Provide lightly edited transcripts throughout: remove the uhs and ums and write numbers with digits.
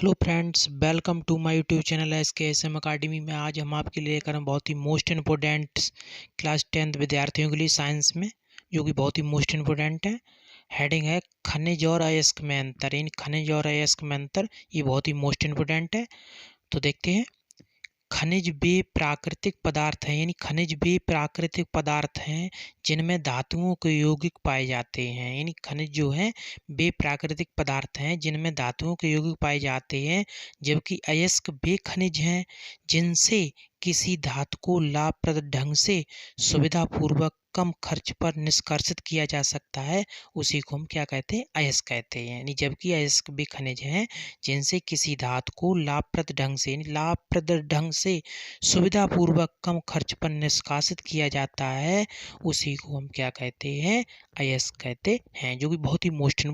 Hello friends, welcome to my YouTube channel SKSM academy में। आज हम आपके लिए लेकर बहुत ही मोस्ट इम्पोर्टेंट क्लास 10th विद्यार्थियों के लिए साइंस में, जो कि बहुत ही मोस्ट इम्पोर्टेंट है। हेडिंग है खनिज और अयस्क में अंतर। इन खनिज और अयस्क में अंतर ये बहुत ही मोस्ट इम्पोर्टेंट है। तो देखते हैं। खनिज वे प्राकृतिक पदार्थ हैं, यानी खनिज वे प्राकृतिक पदार्थ हैं जिनमें धातुओं के यौगिक पाए जाते हैं। यानी खनिज जो है वे प्राकृतिक पदार्थ हैं जिनमें धातुओं के यौगिक पाए जाते हैं, जबकि अयस्क वे खनिज हैं जिनसे किसी धातु को लाभप्रद ढंग से सुविधापूर्वक कम खर्च पर निष्कासित किया जा सकता है। उसी को हम क्या कहते हैं? अयस्क कहते हैं। यानी जबकि अयस्क वे खनिज हैं जिनसे किसी धातु को लाभप्रद ढंग से सुविधापूर्वक कम खर्च पर निष्कासित किया जाता है, उसी को हम क्या कहते हैं? अयस्क कहते हैं, जो कि बहुत ही मोस्ट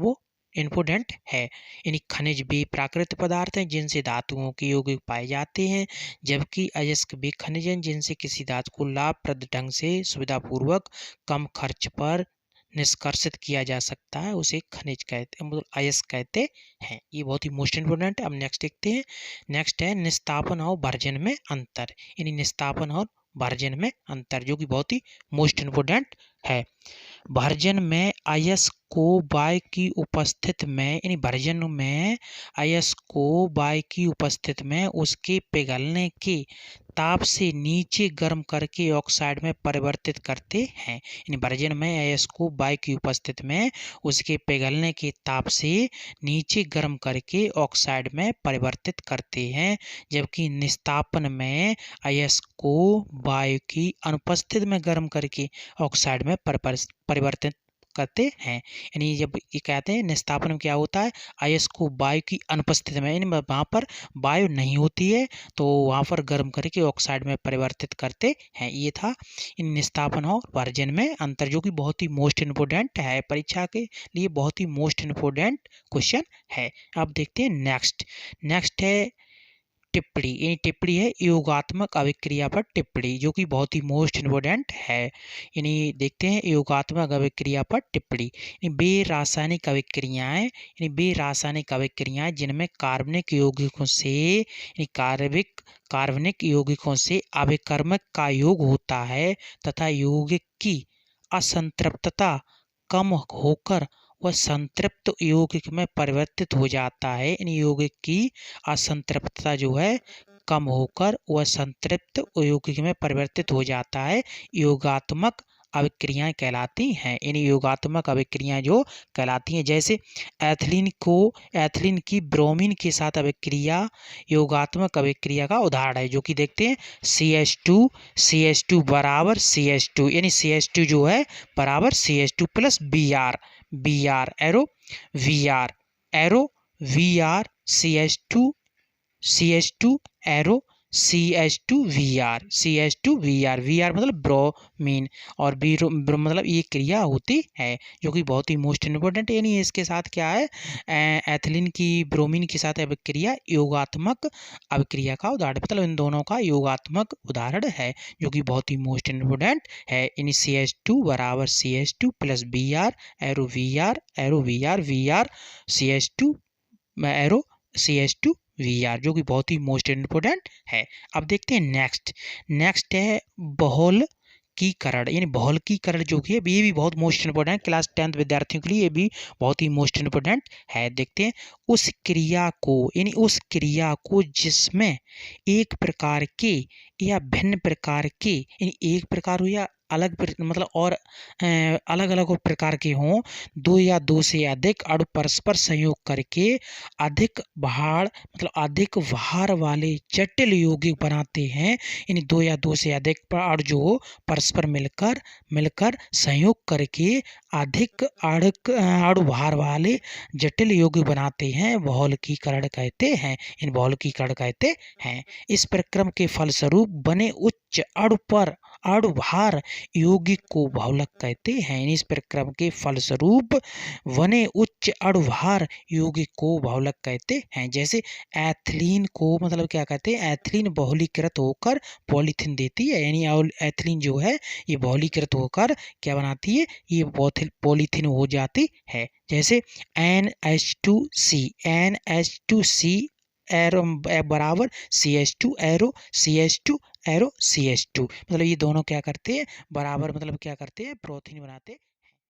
इम्पोर्टेंट है। यानी खनिज वे प्राकृतिक पदार्थ हैं जिनसे धातुओं के यौगिक पाए जाते हैं, जबकि अयस्क वे खनिज हैं जिनसे किसी धातु को लाभप्रद ढंग से सुविधापूर्वक कम खर्च पर निष्कर्षित किया जा सकता है, उसे खनिज कहते हैं, मतलब अयस्क कहते हैं। ये बहुत ही मोस्ट इम्पोर्टेंट है। अब नेक्स्ट देखते हैं। नेक्स्ट है निस्तापन और भर्जन में अंतर। यानी निस्तापन और भर्जन में अंतर, जो कि बहुत ही मोस्ट इम्पोर्टेंट है। भर्जन में अयस्क को वायु की उपस्थिति में, यानी भर्जन में अयस्क को वायु की उपस्थिति में उसके पिघलने के ताप से नीचे गर्म करके ऑक्साइड में परिवर्तित करते हैं। यानी भर्जन में अयस्क को वायु की उपस्थिति में उसके पिघलने के ताप से नीचे गर्म करके ऑक्साइड में परिवर्तित करते हैं, जबकि निस्तापन में अयस्क को वायु की अनुपस्थिति में गर्म करके ऑक्साइड में परिवर्तित करते हैं। यानी जब ये कहते हैं निस्तापन में क्या होता है, अयस्क को वायु की अनुपस्थिति में, यानी वहाँ पर वायु नहीं होती है तो वहाँ पर गर्म करके ऑक्साइड में परिवर्तित करते हैं। ये था इन निस्तापन और भर्जन में अंतर, जो कि बहुत ही मोस्ट इम्पोर्टेंट है, परीक्षा के लिए बहुत ही मोस्ट इम्पोर्टेंट क्वेश्चन है। अब देखते हैं नेक्स्ट है टिप्पणी। यानी टिप्पणी है योगात्मक अभिक्रिया पर टिप्पणी, जो कि बहुत ही मोस्ट इम्पोर्टेंट है। यानी देखते हैं योगात्मक अभिक्रिया पर टिप्पणी। वे रासायनिक अभिक्रियाएं, यानी वे रासायनिक अभिक्रियाएं जिनमें कार्बनिक यौगिकों से, यानी कार्बनिक यौगिकों से अभिकर्मक का योग होता है तथा यौगिक की असंतृप्तता कम होकर वह संतृप्त यौगिक में परिवर्तित हो जाता है। इन यौगिक की असंतृप्तता जो है कम होकर वह संतृप्त यौगिक में परिवर्तित हो जाता है, योगात्मक अभिक्रियाएं कहलाती हैं। इन योगात्मक अभिक्रियाएं जो कहलाती हैं, जैसे एथिलीन की ब्रोमीन के साथ अभिक्रिया योगात्मक अभिक्रिया का उदाहरण है, जो कि देखते हैं CH2 बराबर CH2, यानी CH2 जो है बराबर CH2 plus Br arrow Vr CH2 arrow CH2 Vr मतलब ब्रोमीन, और ब्रो मतलब ये क्रिया होती है, जो कि बहुत ही मोस्ट इम्पोर्टेंट है। यानी इसके साथ क्या है, एथिलीन की ब्रोमीन के साथ अभिक्रिया योगात्मक अभिक्रिया का उदाहरण, मतलब इन दोनों का योगात्मक उदाहरण है, जो कि बहुत ही मोस्ट इम्पोर्टेंट है। यानी CH2 बराबर CH2 plus Br arrow Vr CH2 arrow CH2 Vr, जो कि बहुत ही मोस्ट इम्पोर्टेंट है। अब देखते हैं नेक्स्ट है बहुलकीकरण। यानी बहुलकीकरण जो कि ये भी बहुत मोस्ट इम्पोर्टेंट है, क्लास 10th विद्यार्थियों के लिए ये भी बहुत ही मोस्ट इम्पोर्टेंट है। देखते हैं उस क्रिया को जिसमें एक प्रकार के या भिन्न प्रकार के, यानी एक प्रकार हो या मतलब और अलग अलग प्रकार के हों, दो या दो से अधिक अणु परस्पर संयोग करके अधिक भार वाले जटिल यौगिक बनाते हैं। यानी दो या दो से अधिक अणु जो परस्पर मिलकर संयोग करके अधिक अणु भार वाले जटिल यौगिक बनाते हैं, बहुलकीकरण कहते हैं। इन बहुलकीकरण कहते हैं। इस प्रक्रम के फलस्वरूप बने उच्च अणु भार यौगिक को बहुलक कहते हैं। इस प्रक्रम के फलस्वरूप बने उच्च अणु भार यौगिक को बहुलक कहते हैं। जैसे एथिलीन को मतलब क्या कहते हैं, एथिलीन बहुलीकृत होकर पॉलीथीन देती है। यानी एथिलीन जो है ये बहुलीकृत होकर क्या बनाती है, ये पॉलीथीन हो जाती है। जैसे NH2C एरो बराबर CH2 arrow CH2 arrow CH2, मतलब ये दोनों क्या करते हैं बराबर, मतलब क्या करते हैं, प्रोथीन बनाते